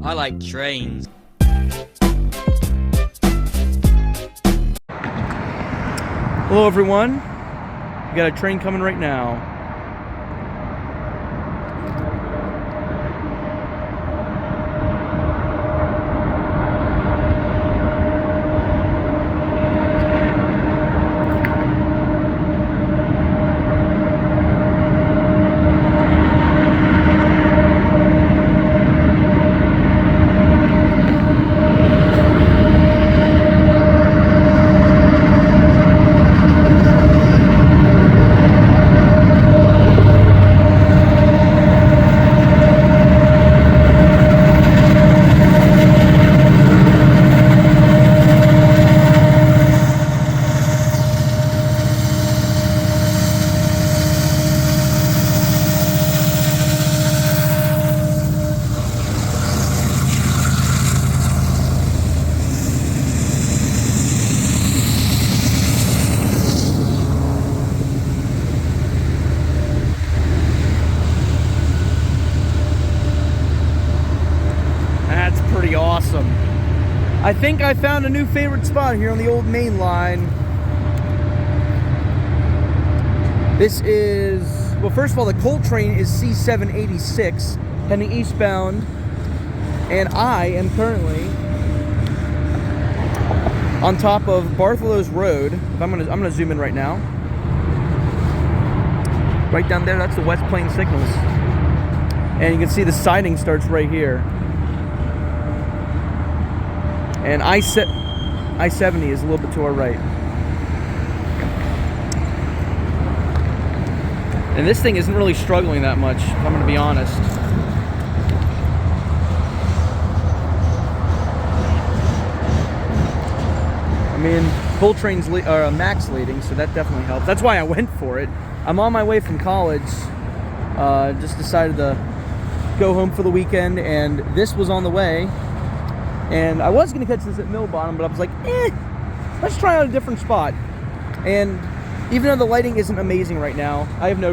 I like trains. Hello everyone, we got a train coming right now. Awesome. I think I found a new favorite spot here on the old main line. This is, well, first of all, the coal train is C786 heading eastbound, and I am currently on top of Barthalows Road. I'm gonna zoom in right now. Right down there, that's the West Plains signals, and you can see the siding starts right here. And I-70 is a little bit to our right. And this thing isn't really struggling that much, if I'm going to be honest. I mean, coal trains are max leading, so that definitely helps. That's why I went for it. I'm on my way from college. Just decided to go home for the weekend, and this was on the way. And I was going to catch this at Mill Bottom, but I was like, let's try out a different spot. And even though the lighting isn't amazing right now, I have no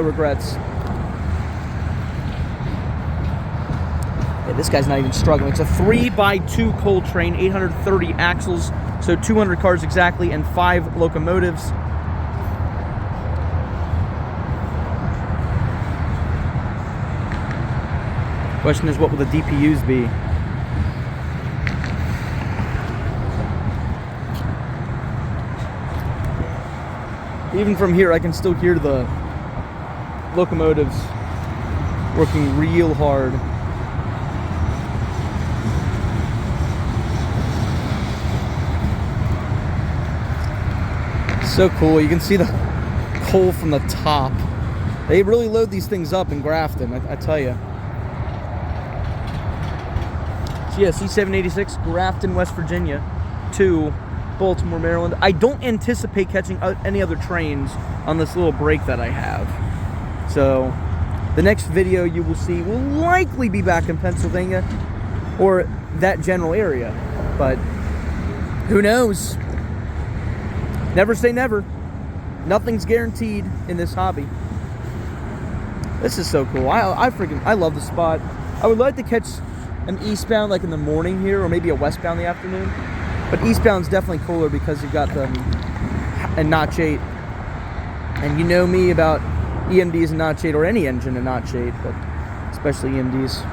regrets. Yeah, this guy's not even struggling. It's a 3x2 coal train, 830 axles, so 200 cars exactly, and 5 locomotives. Question is, what will the DPUs be? Even from here, I can still hear the locomotives working real hard. So cool. You can see the coal from the top. They really load these things up in Grafton, I tell you. So yeah, C786, Grafton, West Virginia, to Baltimore, Maryland. I don't anticipate catching any other trains on this little break that I have. So the next video you will see will likely be back in Pennsylvania or that general area. But who knows? Never say never. Nothing's guaranteed in this hobby. This is so cool. I love the spot. I would like to catch an eastbound like in the morning here, or maybe a westbound in the afternoon. But eastbound's definitely cooler because you've got a notch 8. And you know me about EMDs and notch 8, or any engine and notch 8, but especially EMDs.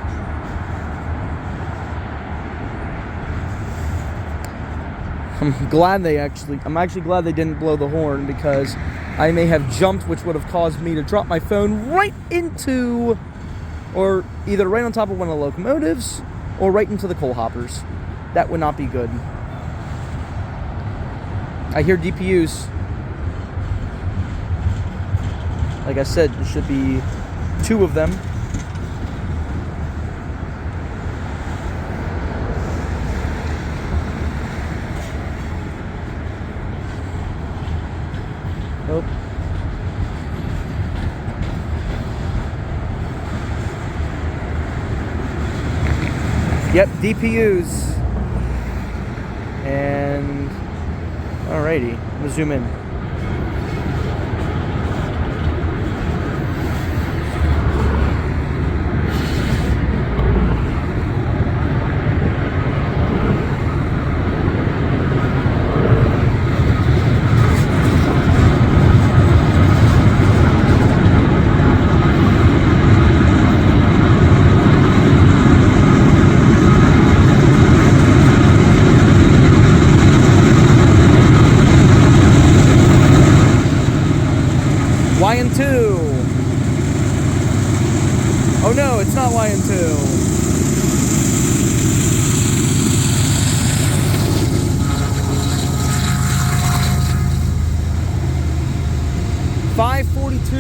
I'm actually glad they didn't blow the horn, because I may have jumped, which would have caused me to drop my phone right into, or either right on top of one of the locomotives, or right into the coal hoppers. That would not be good. I hear DPUs. Like I said, there should be 2 of them. Nope. Yep, DPUs. And alrighty, I'm gonna zoom in.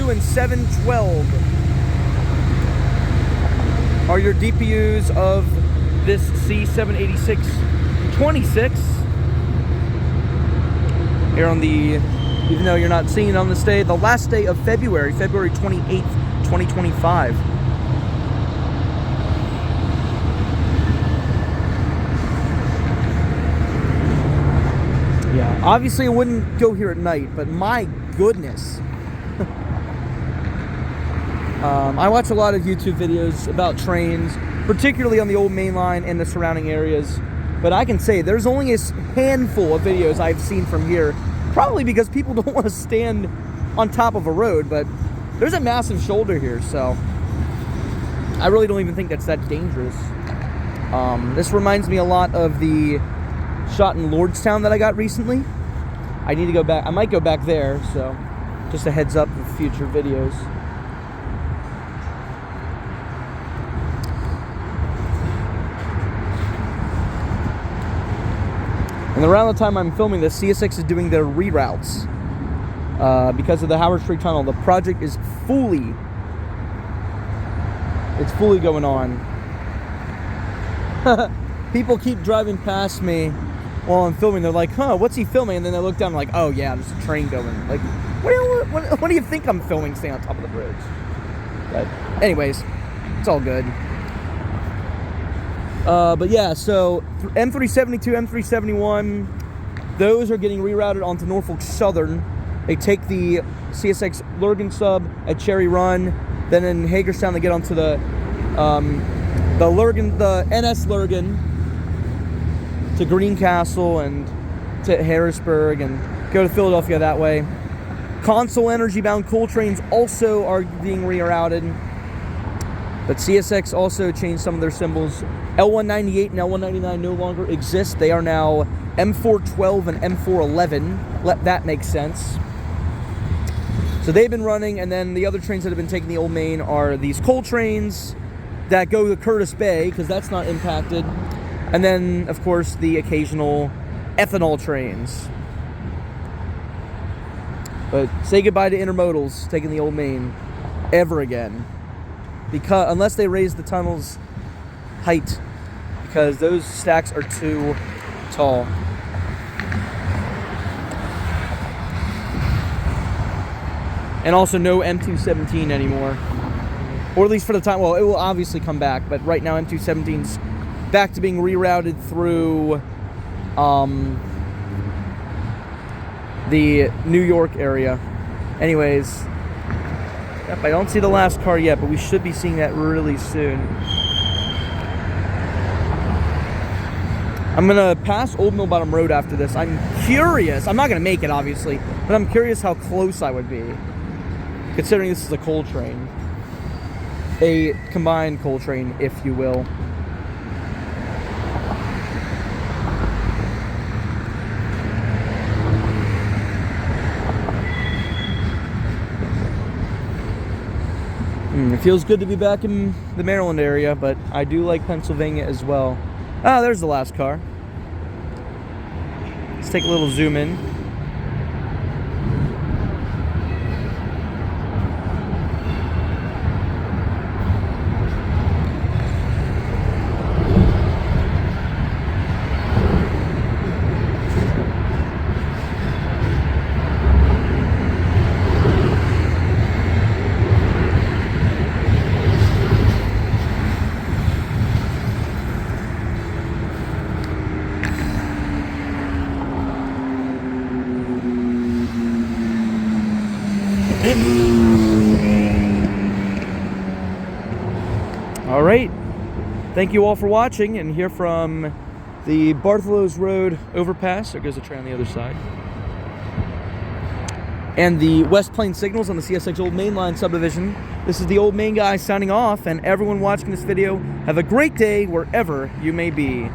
702 and 712 are your DPUs of this C786-26 here on the, even though you're not seeing it on this day, the last day of February 28th, 2025. Yeah, obviously I wouldn't go here at night, but my goodness. I watch a lot of YouTube videos about trains, particularly on the old main line and the surrounding areas. But I can say there's only a handful of videos I've seen from here, probably because people don't want to stand on top of a road, but there's a massive shoulder here, so I really don't even think that's that dangerous. This reminds me a lot of the shot in Lordstown that I got recently. I need to go back. I might go back there, so just a heads up for future videos. And around the time I'm filming this, CSX is doing their reroutes because of the Howard Street Tunnel. The project is fully going on. People keep driving past me while I'm filming. They're like, huh, what's he filming? And then they look down and like, oh yeah, there's a train going. Like, what do you think I'm filming staying on top of the bridge? But anyways, it's all good. But yeah, so M372, M371, those are getting rerouted onto Norfolk Southern. They take the CSX Lurgan sub at Cherry Run, then in Hagerstown they get onto the NS Lurgan to Greencastle and to Harrisburg and go to Philadelphia that way. Console Energy bound coal trains also are being rerouted. But CSX also changed some of their symbols. L198 and L199 no longer exist. They are now M412 and M411. Let that make sense. So they've been running, and then the other trains that have been taking the old main are these coal trains that go to Curtis Bay, because that's not impacted. And then, of course, the occasional ethanol trains. But say goodbye to intermodals taking the old main ever again. Because unless they raise the tunnel's height, because those stacks are too tall. And also no M217 anymore, or at least for the time. Well, it will obviously come back, but right now M217's back to being rerouted through the New York area. Anyways. Yep, I don't see the last car yet, but we should be seeing that really soon. I'm gonna pass Old Mill Bottom Road after this. I'm curious. I'm not gonna make it, obviously, but I'm curious how close I would be, considering this is a coal train. A combined coal train, if you will. It feels good to be back in the Maryland area, but I do like Pennsylvania as well. Ah, there's the last car. Let's take a little zoom in. All right, thank you all for watching, and here from the Barthalows Road overpass, there goes a train on the other side, and the West Plains signals on the CSX Old Main Line subdivision. This is the Old Main guy signing off, and everyone watching this video, have a great day wherever you may be.